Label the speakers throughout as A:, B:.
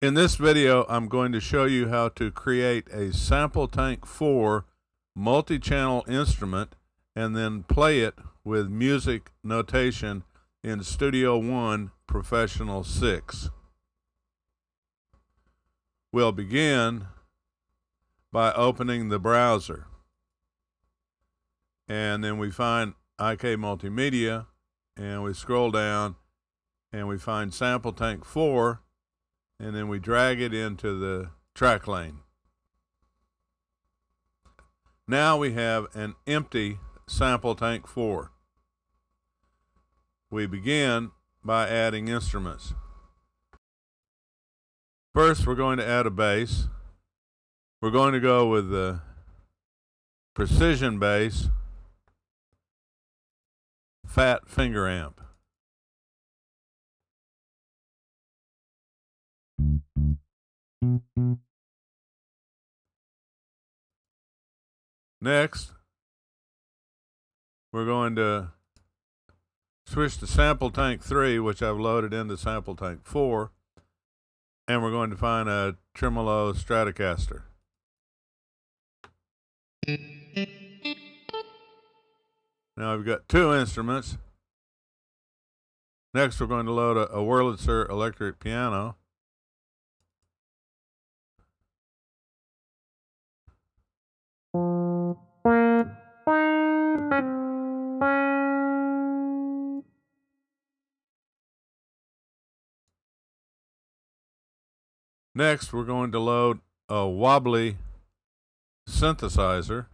A: In this video, I'm going to show you how to create a SampleTank 4 multi-channel instrument and then play it with music notation in Studio One Professional 6. We'll begin by opening the browser. And then we find IK Multimedia, and we scroll down, and we find SampleTank 4, and then we drag it into the track lane. Now we have an empty SampleTank 4. We begin by adding instruments. First, we're going to add a bass. We're going to go with the precision bass, fat finger amp. Next, we're going to switch to SampleTank 3, which I've loaded into SampleTank 4, and we're going to find a tremolo Stratocaster. Now we've got two instruments. Next, we're going to load a Wurlitzer electric piano. Next, we're going to load a wobbly synthesizer.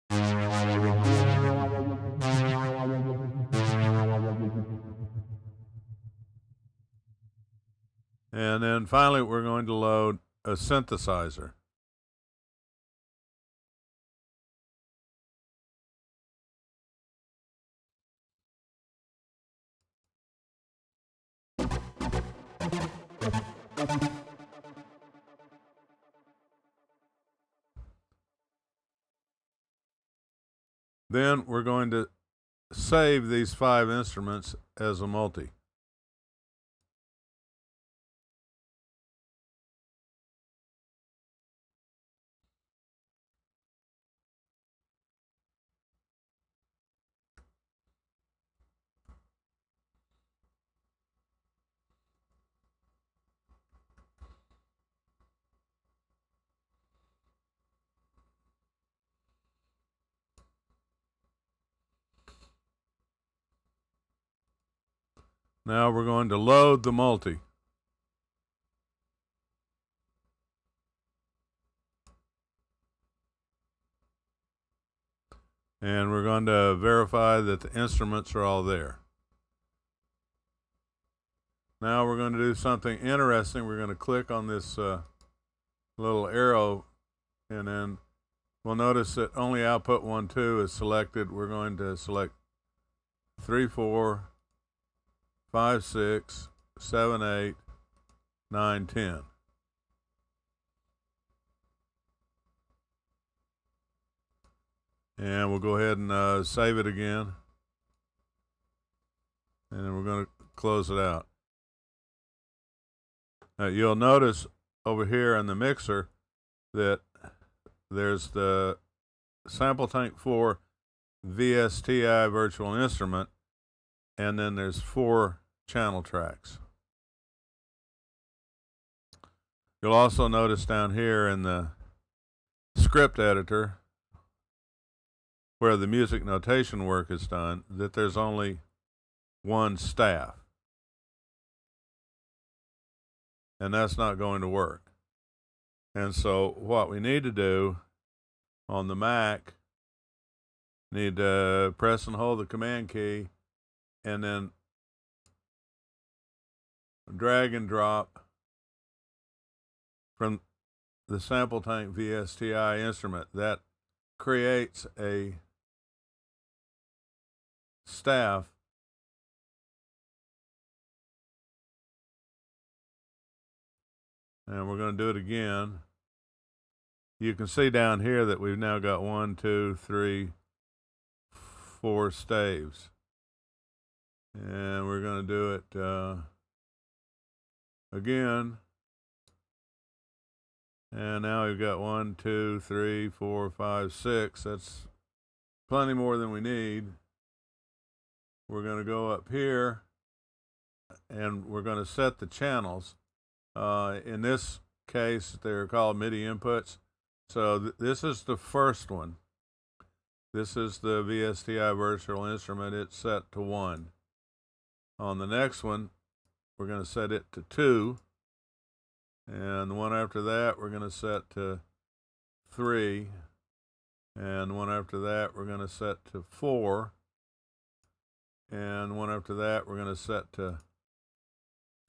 A: And then finally, we're going to load a synthesizer. Then we're going to save these 5 instruments as a multi. Now we're going to load the multi. And we're going to verify that the instruments are all there. Now we're going to do something interesting. We're going to click on this little arrow, and then we'll notice that only output 1, 2 is selected. We're going to select 3, 4, 5, 6, 7, 8, 9, 10. And we'll go ahead and save it again. And then we're going to close it out. Now you'll notice over here in the mixer that there's the SampleTank 4 VSTI virtual instrument, and then there's 4 channel tracks. You'll also notice down here in the script editor, where the music notation work is done, that there's only 1 staff. And that's not going to work. And so what we need to do on the Mac, need to press and hold the command key, and then drag and drop from the SampleTank VSTI instrument. That creates a staff and we're going to do it again. You can see down here that we've now got 1, 2, 3, 4 staves. And we're going to do it again. And now we've got 1, 2, 3, 4, 5, 6. That's plenty more than we need. We're going to go up here and we're going to set the channels. In this case, they're called MIDI inputs. So this is the first one. This is the VSTI virtual instrument. It's set to 1. On the next one, we're going to set it to 2. And the one after that, we're going to set to 3. And the one after that, we're going to set to 4. And the one after that, we're going to set to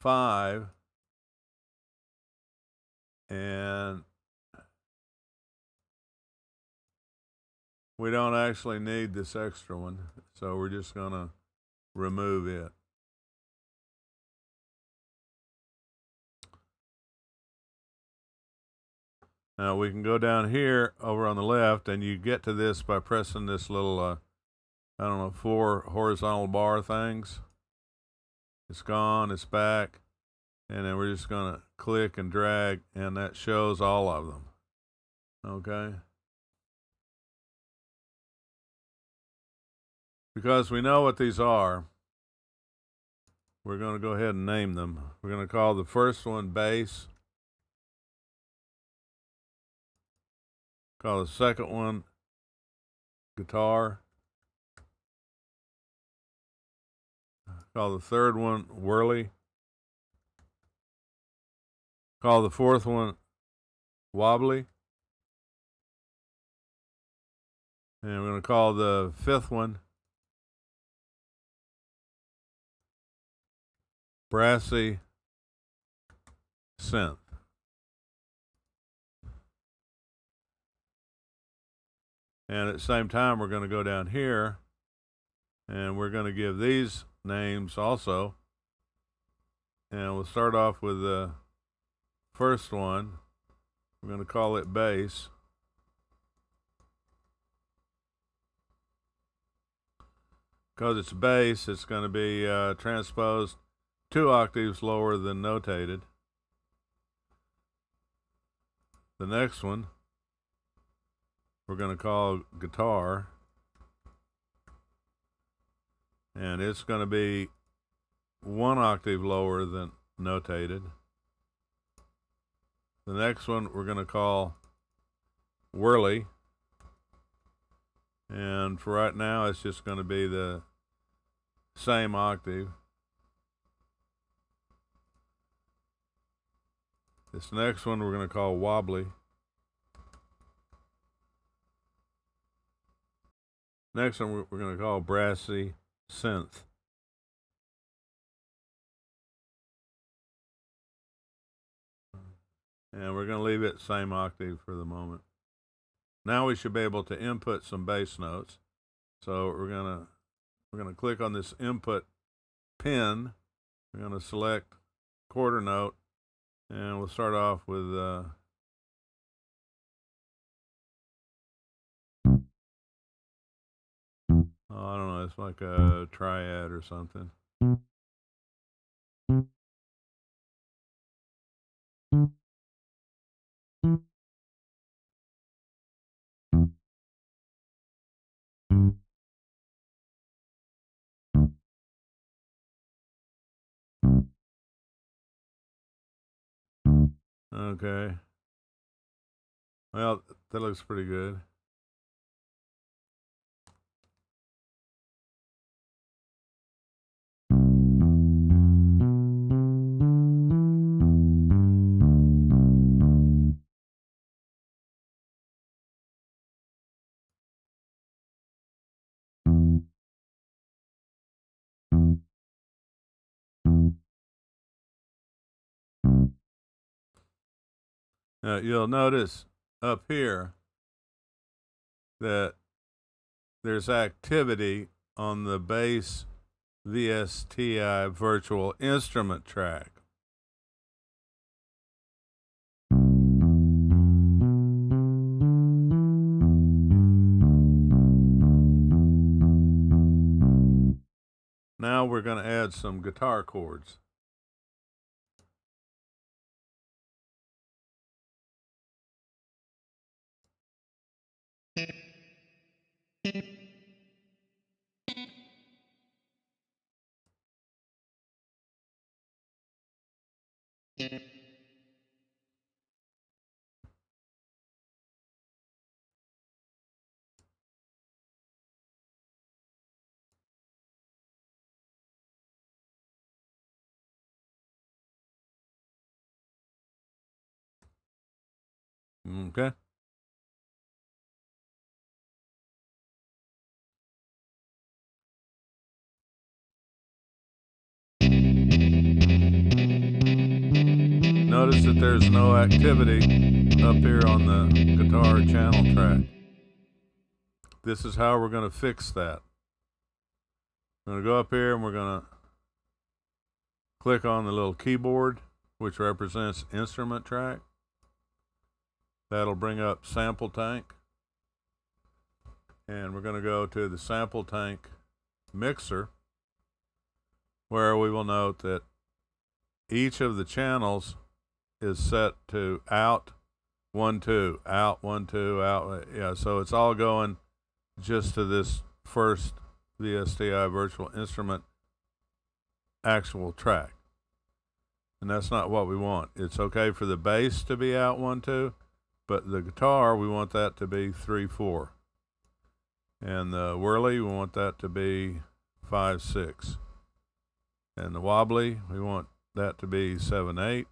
A: 5. And we don't actually need this extra one, so we're just going to remove it. Now we can go down here over on the left, and you get to this by pressing this little, I don't know, 4 horizontal bar things. It's gone, it's back, and then we're just going to click and drag, and that shows all of them. Okay? Because we know what these are, we're going to go ahead and name them. We're going to call the first one bass. Call the second one guitar. Call the third one whirly. Call the fourth one wobbly. And we're going to call the fifth one brassy synth. And at the same time, we're going to go down here and we're going to give these names also. And we'll start off with the first one. We're going to call it bass. Because it's bass, it's going to be transposed 2 octaves lower than notated. The next one we're going to call guitar, and it's going to be 1 octave lower than notated. The next one we're going to call whirly, and for right now it's just going to be the same octave. This next one we're going to call wobbly. Next one we're going to call brassy synth. And we're going to leave it same octave for the moment. Now we should be able to input some bass notes. So we're going to click on this input pin. We're going to select quarter note, and we'll start off with I don't know, it's like a triad or something. Okay. Well, that looks pretty good. Now, you'll notice up here that there's activity on the bass VSTI virtual instrument track. Now we're going to add some guitar chords. Okay. Notice that there's no activity up here on the guitar channel track. This is how we're going to fix that. I'm going to go up here and we're going to click on the little keyboard, which represents instrument track. That'll bring up SampleTank. And we're going to go to the SampleTank mixer, where we will note that each of the channels is set to out 1 2, out 1 2, out. Yeah, so it's all going just to this first VSTI virtual instrument actual track. And that's not what we want. It's okay for the bass to be out 1 2, but the guitar, we want that to be 3 4. And the whirly, we want that to be 5 6. And the wobbly, we want that to be 7 8.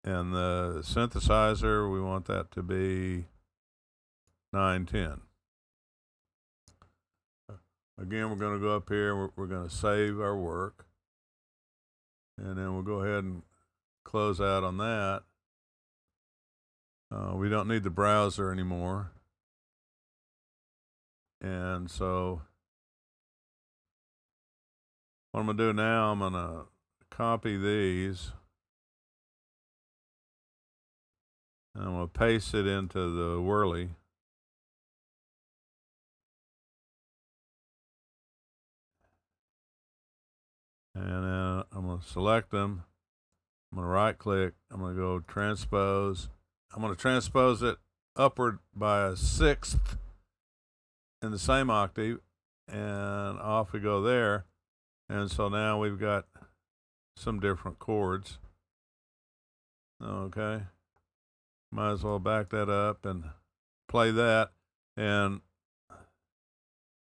A: And the synthesizer, we want that to be 9 10. Again, we're going to go up here and we're going to save our work. And then we'll go ahead and close out on that. We don't need the browser anymore. And so what I'm going to do now, I'm going to copy these. And I'm going to paste it into the whirly. And then I'm going to select them. I'm going to right click. I'm going to go transpose. I'm going to transpose it upward by a sixth in the same octave. And off we go there. And so now we've got some different chords. Okay. Might as well back that up and play that and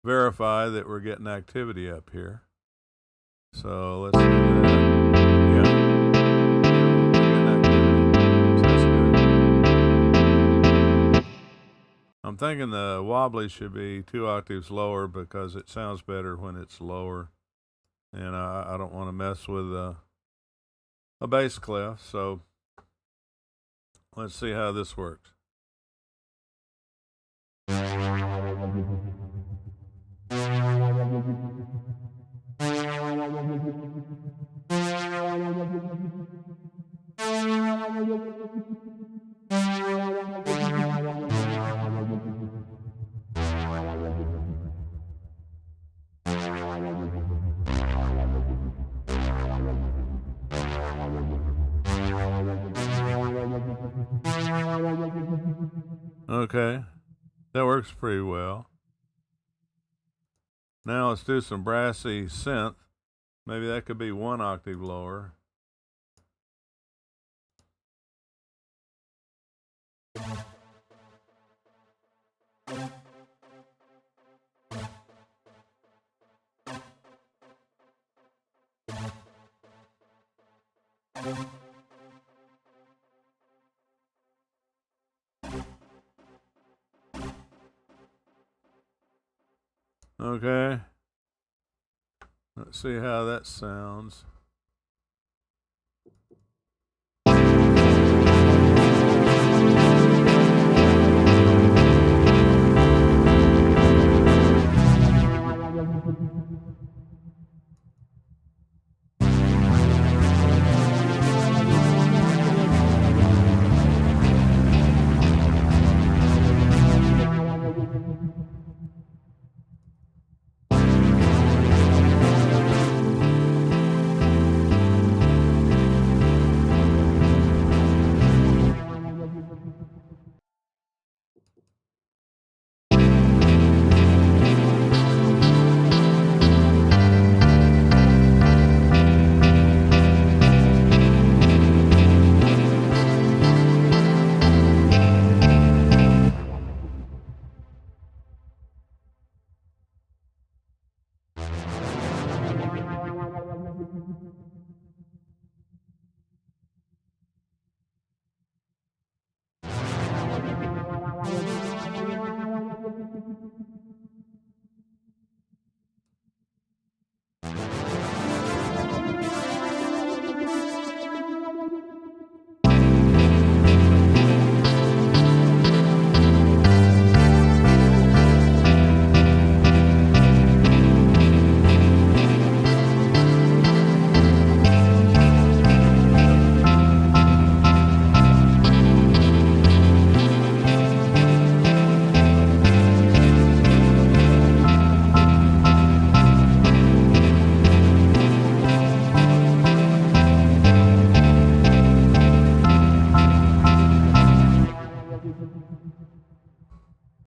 A: verify that we're getting activity up here. So let's do that. Yeah. We're getting activity. So that's good. I'm thinking the wobbly should be 2 octaves lower because it sounds better when it's lower. And I don't want to mess with a bass clef. So let's see how this works. Okay, that works pretty well. Now let's do some brassy synth. Maybe that could be 1 octave lower. Okay. Let's see how that sounds.